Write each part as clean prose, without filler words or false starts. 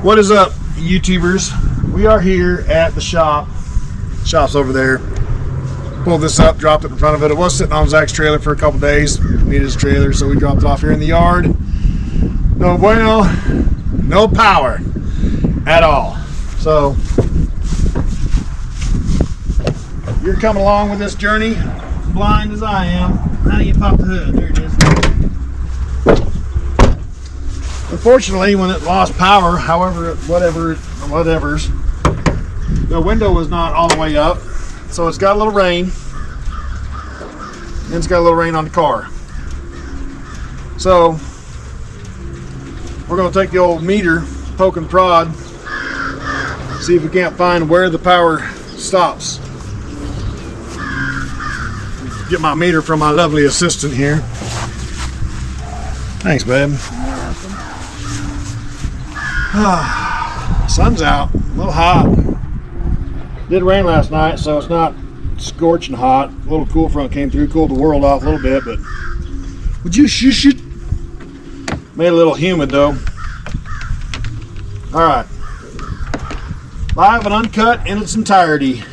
What is up, YouTubers? We are here at the shop. Shop's over there. Pulled this up, dropped it in front of it. It was sitting on Zach's trailer for a couple days. Needed his trailer, so we dropped it off here in the yard. No bueno, no power at all. So you're coming along with this journey, blind as I am. How do you pop the hood? There it is. Unfortunately, when it lost power, whatever's, the window was not all the way up, so it's got a little rain, and it's got a little rain on the car. So we're going to take the old meter, poke and prod, see if we can't find where the power stops. Get my meter from my lovely assistant here. Thanks, babe. Sun's out, a little hot. Did rain last night, so it's not scorching hot. A little cool front came through, cooled the world off a little bit, but would you shush it? Made it a little humid though. Alright. Live and uncut in its entirety.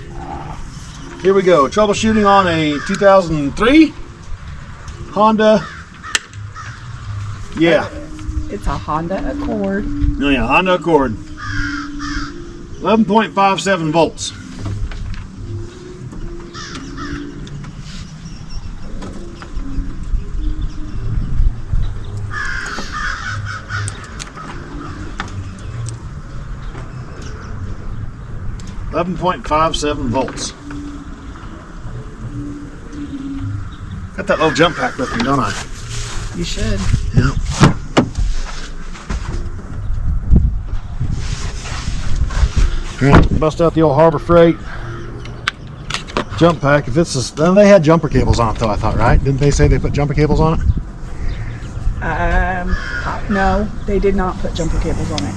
Here we go. Troubleshooting on a 2003 Honda. Yeah. It's a Honda Accord. Oh yeah, Honda Accord. 11.57 volts. volts. Got that little jump pack with me, don't I? You should. Yeah. Bust out the old Harbor Freight jump pack. If it's then they had jumper cables on it though, I thought, right? Didn't they say they put jumper cables on it? No, they did not put jumper cables on it.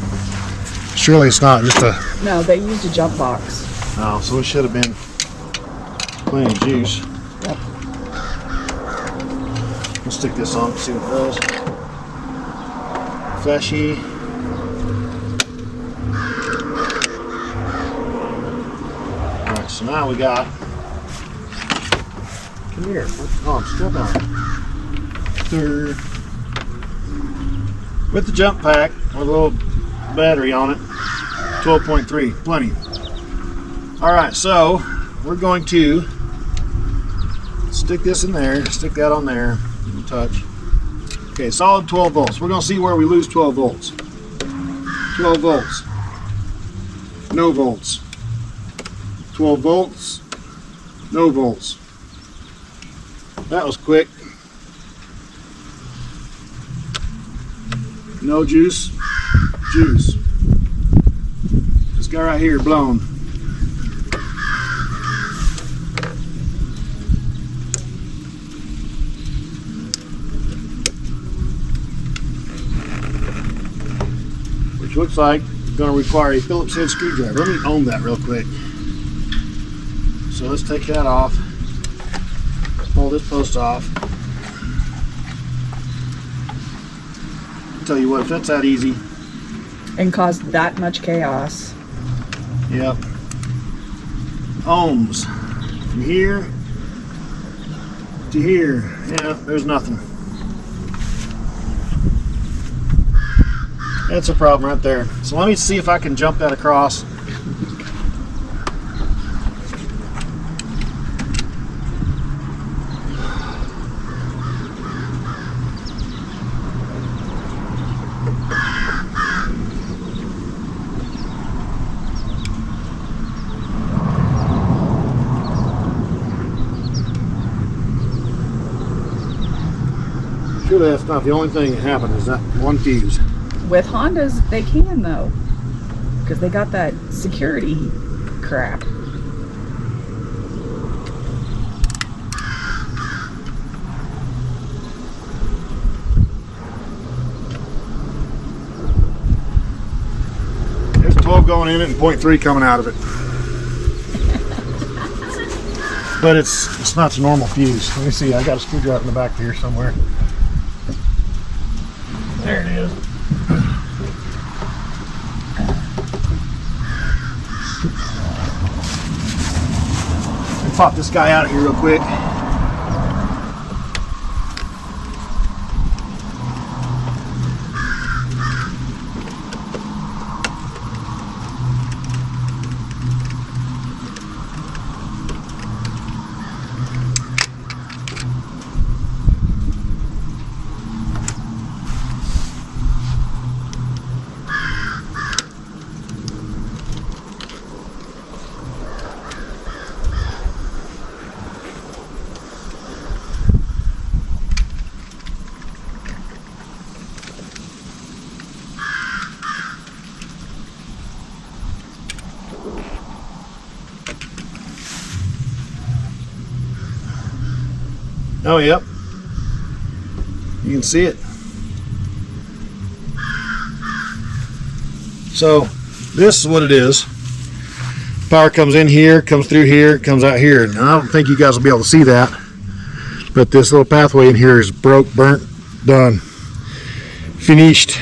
Surely it's not just a... No, they used a jump box. Oh, so it should have been plenty of juice. Yep. We'll stick this on and see what it does. Flashy. Alright, so now we got... Come here. Oh, I'm still on. With the jump pack, with a little battery on it, 12.3, plenty. Alright, so we're going to stick this in there, stick that on there, touch. Okay, solid 12 volts. We're going to see where we lose 12 volts. 12 volts. No volts. 12 volts. No volts. That was quick. No juice. Juice. This guy right here blown. Which looks like it's going to require a Phillips head screwdriver. Let me ohm that real quick. So let's take that off. Pull this post off. I'll tell you what, if that's that easy. And caused that much chaos. Yep. Ohms. From here to here. Yeah, there's nothing. That's a problem right there. So let me see if I can jump that across. Surely that's not the only thing that happened, is that one fuse. With Hondas, they can though, because they got that security crap. There's 12 going in it and 0.3 coming out of it. But it's not the normal fuse. Let me see, I got a screwdriver in the back here somewhere. There it is. pop this guy out of here real quick. Oh, yep. You can see it. So this is what it is. Power comes in here, comes through here, comes out here. Now, I don't think you guys will be able to see that, but this little pathway in here is broke, burnt, done, finished.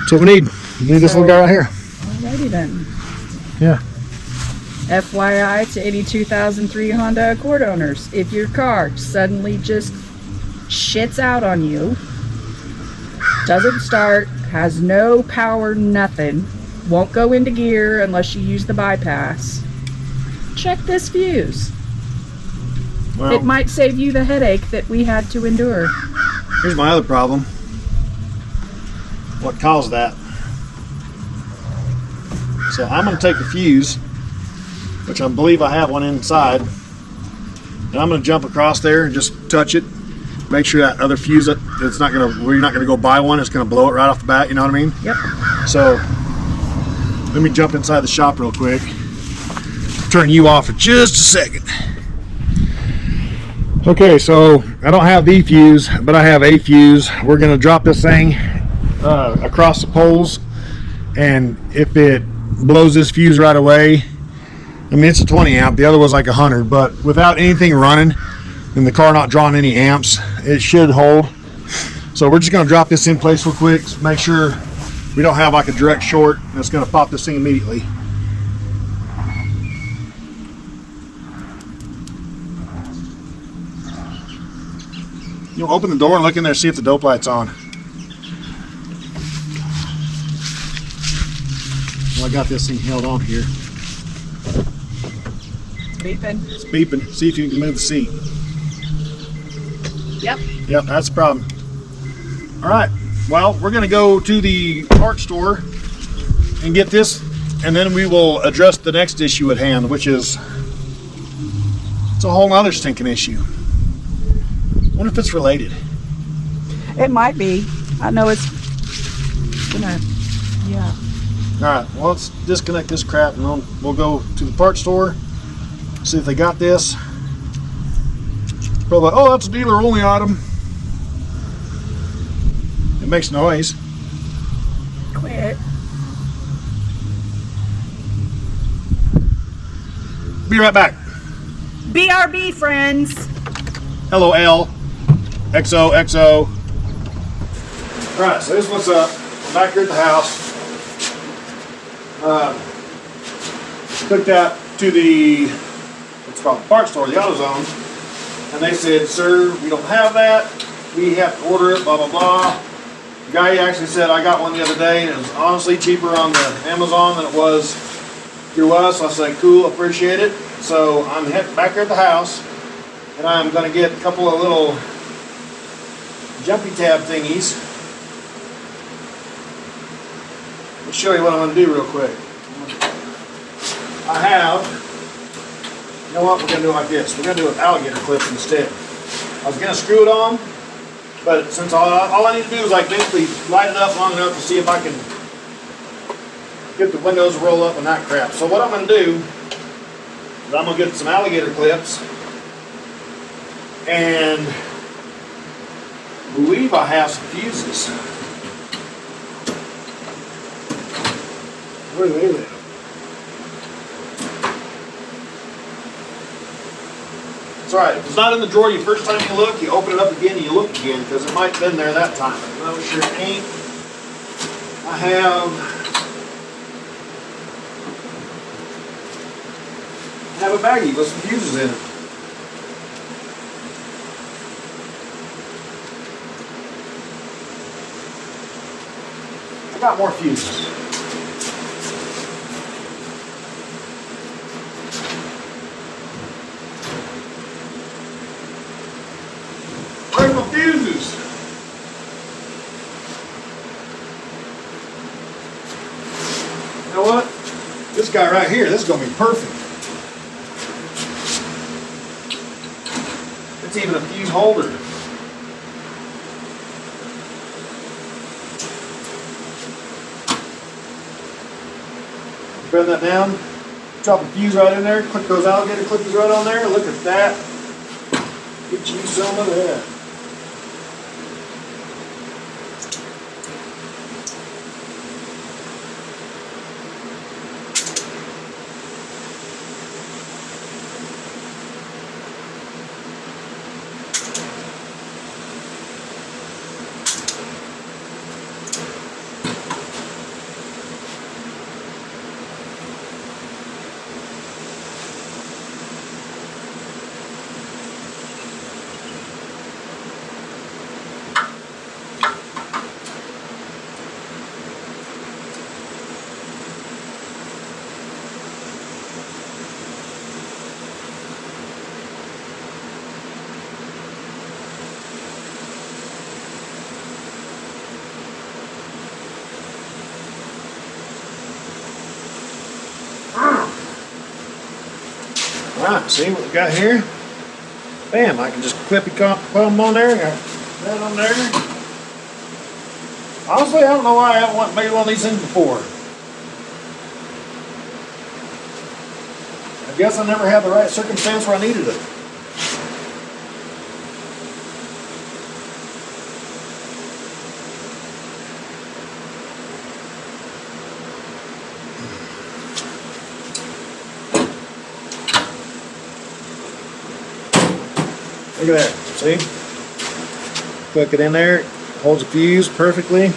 That's what we need. We need this little guy right here. Alrighty then. Yeah. FYI to any 2003 Honda Accord owners, if your car suddenly just shits out on you, doesn't start, has no power, nothing, won't go into gear unless you use the bypass, check this fuse. Well, It might save you the headache that we had to endure. here's my other problem. What caused that? So I'm going to take the fuse, which I believe I have one inside, and I'm going to jump across there and just touch it. Make sure that other fuse, it's not going to, you're not going to go buy one. It's going to blow it right off the bat. You know what I mean? Yep. So let me jump inside the shop real quick. Turn you off for just a second. Okay, so I don't have the fuse, but I have a fuse. We're going to drop this thing across the poles, and if it blows this fuse right away, I mean, it's a 20 amp, the other was like 100, but without anything running and the car not drawing any amps, it should hold. So we're just going to drop this in place real quick, make sure we don't have like a direct short, and it's going to pop this thing immediately. You know, open the door and look in there, see if the dope light's on. Well, I got this thing held on here. Beeping. It's beeping. See if you can move the seat. Yep. Yep, that's the problem. All right. Well, we're going to go to the parts store and get this, and then we will address the next issue at hand, which is it's a whole other stinking issue. I wonder if it's related. It might be. I know it's gonna, yeah. All right. Well, let's disconnect this crap, and we'll go to the parts store, see if they got this. Probably, oh, that's a dealer-only item. It makes noise. Quit. Be right back. BRB, friends. Hello, L. XO, XO. All right, so this is what's up. I'm back here at the house. Took that to the, what's called the parts store, the AutoZone, and they said, sir, we don't have that. We have to order it, blah, blah, blah. The guy actually said, I got one the other day, and it was honestly cheaper on the Amazon than it was through us. I said, cool, appreciate it. So I'm back here at the house, and I'm going to get a couple of little jumpy tab thingies. Let me show you what I'm going to do real quick. I have, you know what, we're going to do it like this. We're going to do it with alligator clips instead. I was going to screw it on, but since all I need to do is like basically light it up long enough to see if I can get the windows to roll up and that crap. So what I'm going to do is I'm going to get some alligator clips, and I believe I have some fuses. Where do they live? It's alright, if it's not in the drawer the first time you look, you open it up again and you look again, because it might have been there that time. No, sure it ain't. I have have a baggie with some fuses in it. I got more fuses. Where's my fuses? You know what? This guy right here, this is going to be perfect. It's even a fuse holder. Bend that down, drop a fuse right in there, click those alligator clippers right on there. Look at that. Get you some of that. Alright, see what we got here? Bam, I can just clip it, put them on there, got that on there. Honestly, I don't know why I haven't made one of these things before. I guess I never had the right circumstance where I needed it. Look at that, see? Click it in there, holds the fuse perfectly.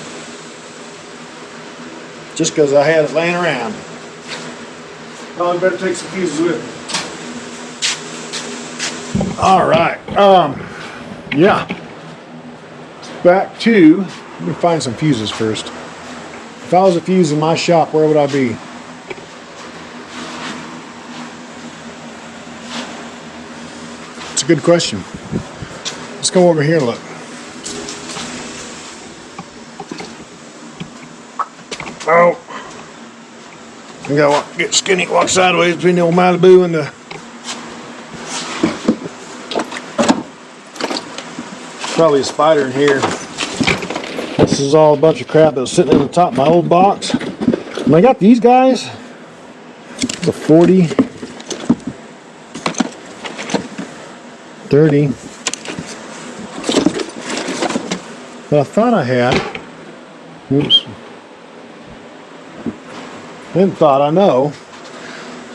Just because I had it laying around. Probably better take some fuses with me. Alright, yeah. Back to, let me find some fuses first. If I was a fuse in my shop, where would I be? It's a good question. Let's go over here and look. Oh, I gotta get skinny, walk sideways between the old Malibu and the probably a spider in here. This is all a bunch of crap that was sitting in the top of my old box. And I got these guys. It's a 40. 30. But I thought I had, oops, didn't thought, I know,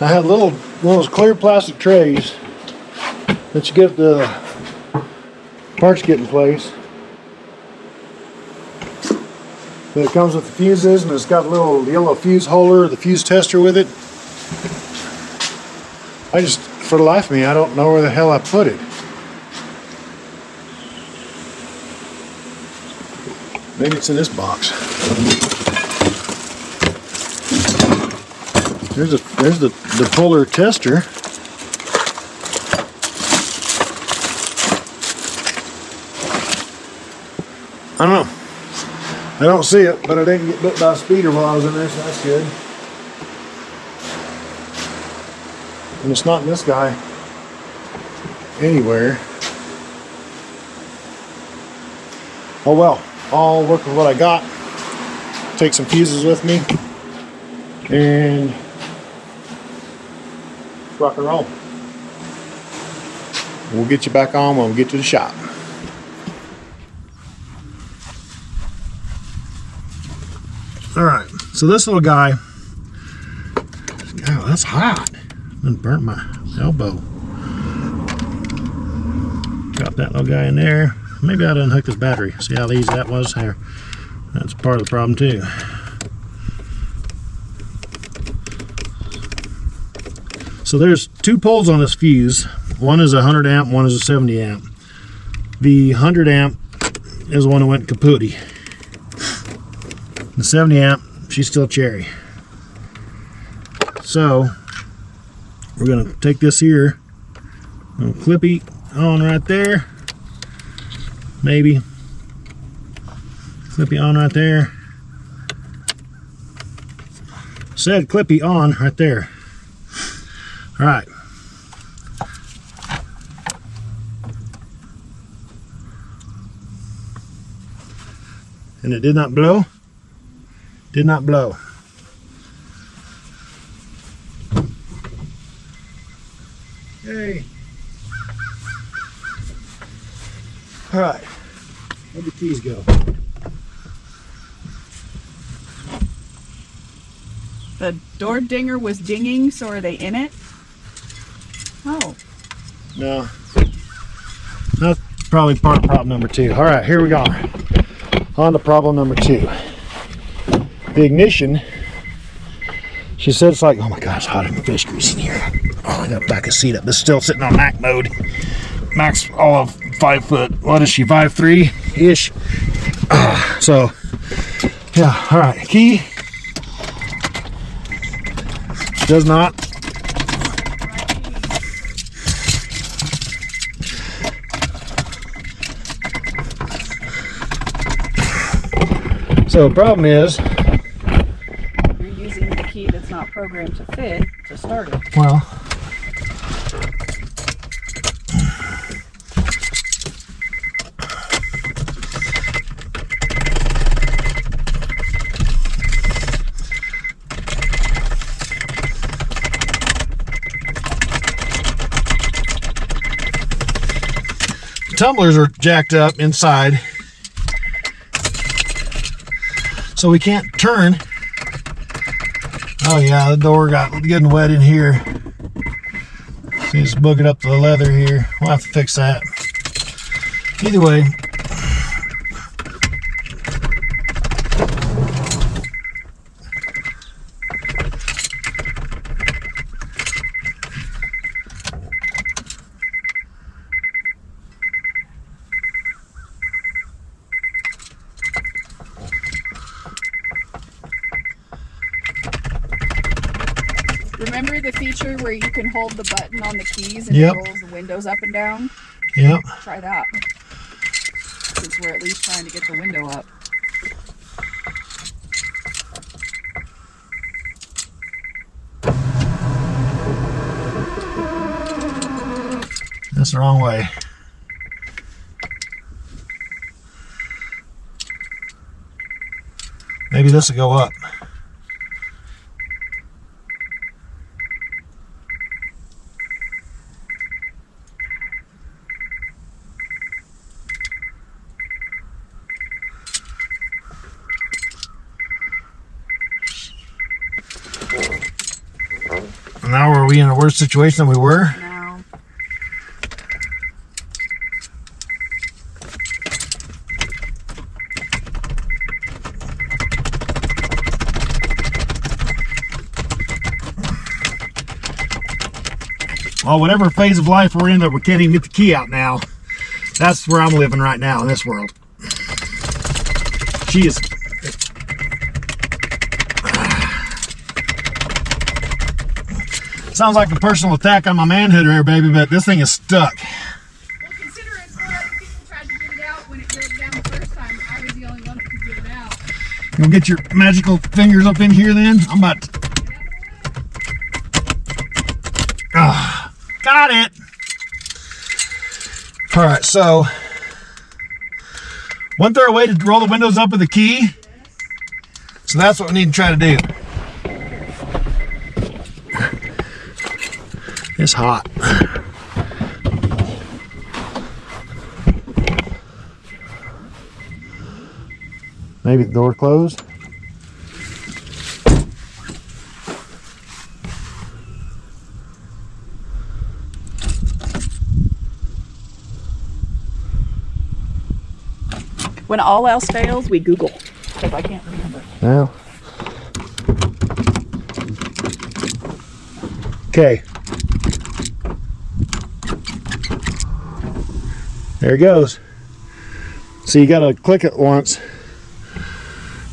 I had one of those clear plastic trays that you get the parts get in place. But it comes with the fuses and it's got a little yellow fuse holder, the fuse tester with it. I just, for the life of me, I don't know where the hell I put it. Maybe it's in this box. There's the puller tester. I don't know. I don't see it, but I didn't get bit by a speeder while I was in there, so that's good. And it's not in this guy anywhere. Oh well. I'll work with what I got, take some fuses with me, and rock and roll. We'll get you back on when we get to the shop. Alright, so this little guy, oh, that's hot. It burnt my elbow. Got that little guy in there. Maybe I didn't hook this battery. See how easy that was here? That's part of the problem too. So there's two poles on this fuse. One is a 100 amp, one is a 70 amp. The 100 amp is the one that went kapooty. The 70 amp, she's still cherry. So we're gonna take this here, clippy on right there, maybe clippy on right there. Said clippy on right there. All right. And it did not blow. Did not blow. Hey. All right. Where'd the keys go? The door dinger was dinging, so are they in it? Oh. No. That's probably part of problem number 2. All right, here we go. On to problem number 2. The ignition, she said it's like, oh my gosh, hot and fish grease in here. Oh, I gotta back a seat up. This is still sitting on Mac mode. Mac's all of 5 foot. What is she, 5'3"-ish? So, yeah, all right. Key does not. So the problem is, you're using the key that's not programmed to fit to start it. well, tumblers are jacked up inside, so we can't turn. Oh yeah, the door got getting wet in here. See, it's boogered up the leather here. We'll have to fix that. Either way, Remember the feature where you can hold the button on the keys and Yep. it rolls the windows up and down? yep. Try that. Since we're at least trying to get the window up. That's the wrong way. Maybe this will go up. Now are we in a worse situation than we were? Now, Well, whatever phase of life we're in that we can't even get the key out now, that's where I'm living right now in this world. She is. Sounds like a personal attack on my manhood here, baby, but this thing is stuck. Well, consider it for other people tried to get it out when it broke down the first time. I was the only one who could get it out. You gonna get your magical fingers up in here then? I'm about to... Got it! Alright, so... Wasn't there a way to roll the windows up with a key? So that's what we need to try to do. It's hot. Maybe the door closed. when all else fails, we Google. Because I can't remember. Now. Okay. There it goes. So you got to click it once and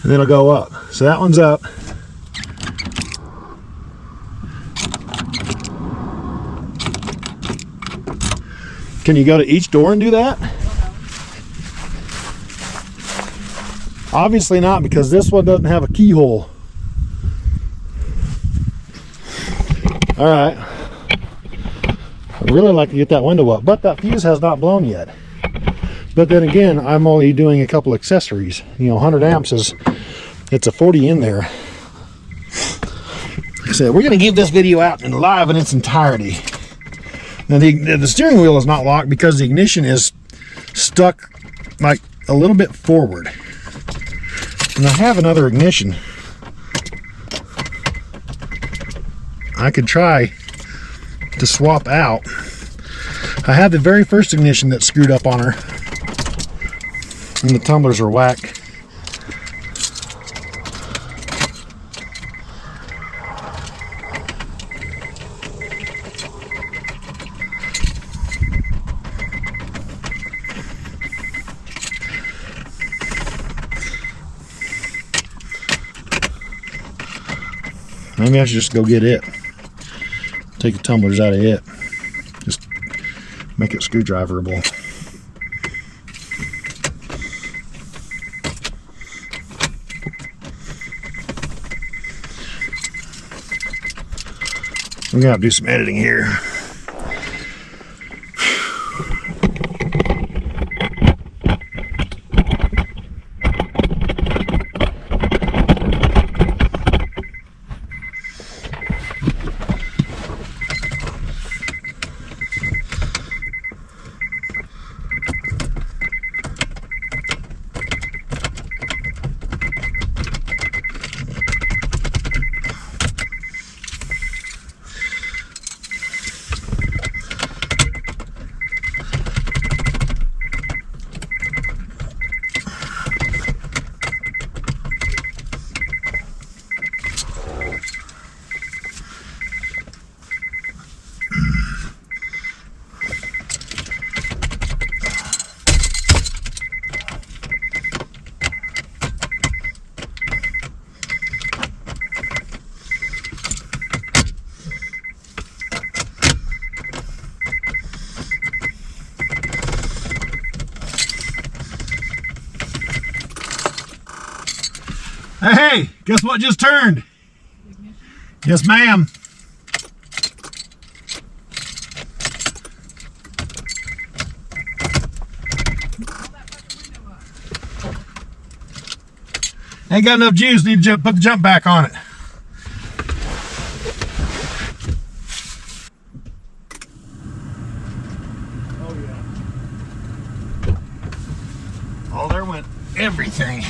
then it'll go up. So that one's up. Can you go to each door and do that? Obviously not, because this one doesn't have a keyhole. All right. I'd really like to get that window up, but that fuse has not blown yet. But then again, I'm only doing a couple accessories. You know, 100 amps is, it's a 40 in there. Like I said, we're going to give this video out in live in its entirety. Now the steering wheel is not locked because the ignition is stuck like a little bit forward. And I have another ignition. I could try to swap out. I had the very first ignition that screwed up on her. And the tumblers are whack. Maybe I should just go get it. Take the tumblers out of it. Just make it screwdriverable. We're gonna have to do some editing here. Hey, guess what just turned? Yes, ma'am. Ain't got enough juice, need to put the jump back on it. Oh yeah. Oh, there went everything.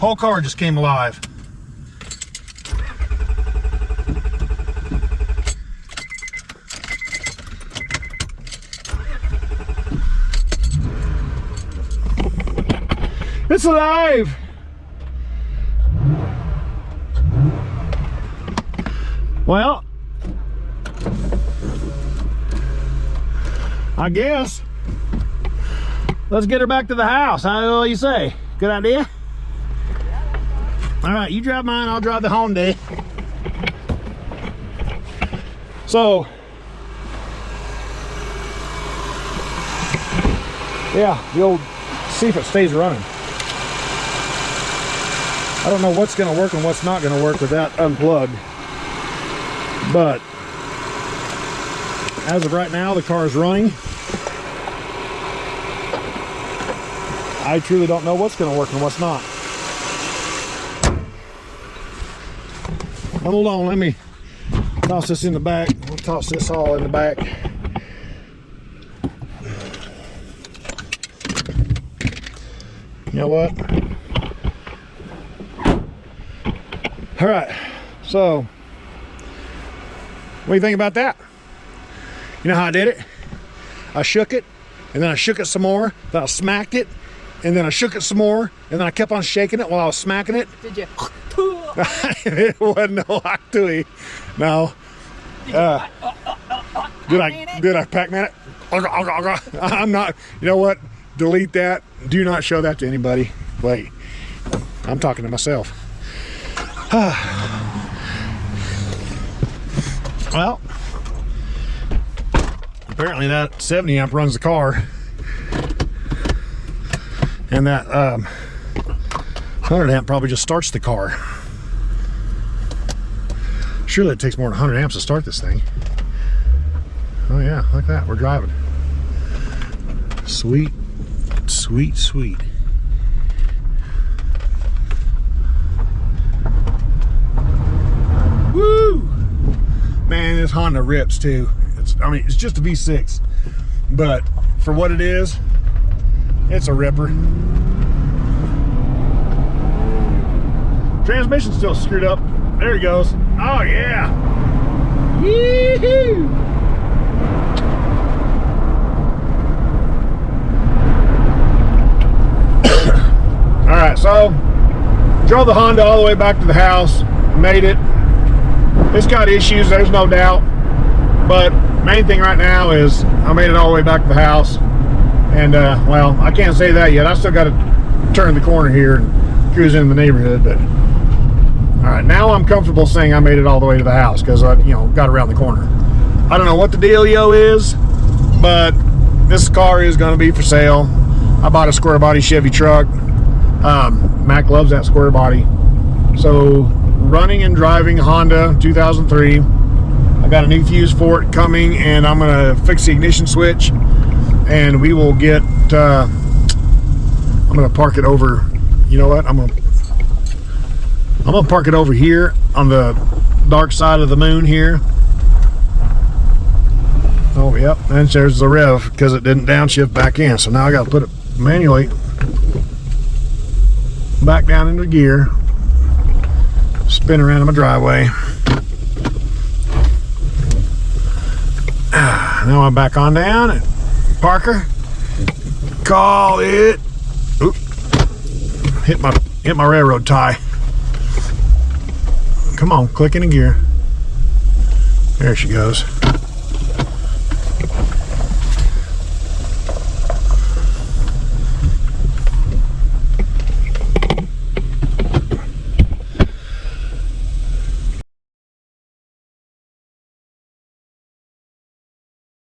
Whole car just came alive. It's alive! Well, I guess let's get her back to the house. What do you say? Good idea? All right, you drive mine, I'll drive the Hyundai. So, yeah, the old, see if it stays running. I don't know what's gonna work and what's not gonna work with that unplugged. But, as of right now, the car is running. I truly don't know what's gonna work and what's not. Hold on, let me toss this in the back. We'll toss this all in the back. You know what? All right, so what do you think about that? You know how I did it? I shook it, and then I shook it some more, then I smacked it, and then I shook it some more, and then I kept on shaking it while I was smacking it. Did you? It wasn't no octui. No. Did I Pac-Man it? I'm not, you know what? Delete that. Do not show that to anybody. Wait, I'm talking to myself. Well, apparently that 70 amp runs the car. And that 100 amp probably just starts the car. Surely it takes more than 100 amps to start this thing. Oh yeah, look at that, we're driving. Sweet, sweet, sweet. Woo! Man, this Honda rips too. I mean, it's just a V6, but for what it is, it's a ripper. Transmission's still screwed up. There he goes. Oh yeah. Yee-hoo! All right, so drove the Honda all the way back to the house, made it. It's got issues, there's no doubt, but main thing right now is I made it all the way back to the house. And well, I can't say that yet. I still got to turn the corner here and cruise into the neighborhood. But all right, now I'm comfortable saying I made it all the way to the house because I, got around the corner. I don't know what the dealio is, but this car is going to be for sale. I bought a square body Chevy truck. Mac loves that square body. So running and driving Honda 2003. I got a new fuse for it coming, and I'm going to fix the ignition switch. And we will get, I'm going to park it over, you know what, I'm going to park it over here on the dark side of the moon here. Oh, yep, and there's the rev because it didn't downshift back in. So now I got to put it manually back down into gear, spin around in my driveway. Now I'm back on down and Parker, call it. Oop. Hit my railroad tie. Come on, click in gear. There she goes.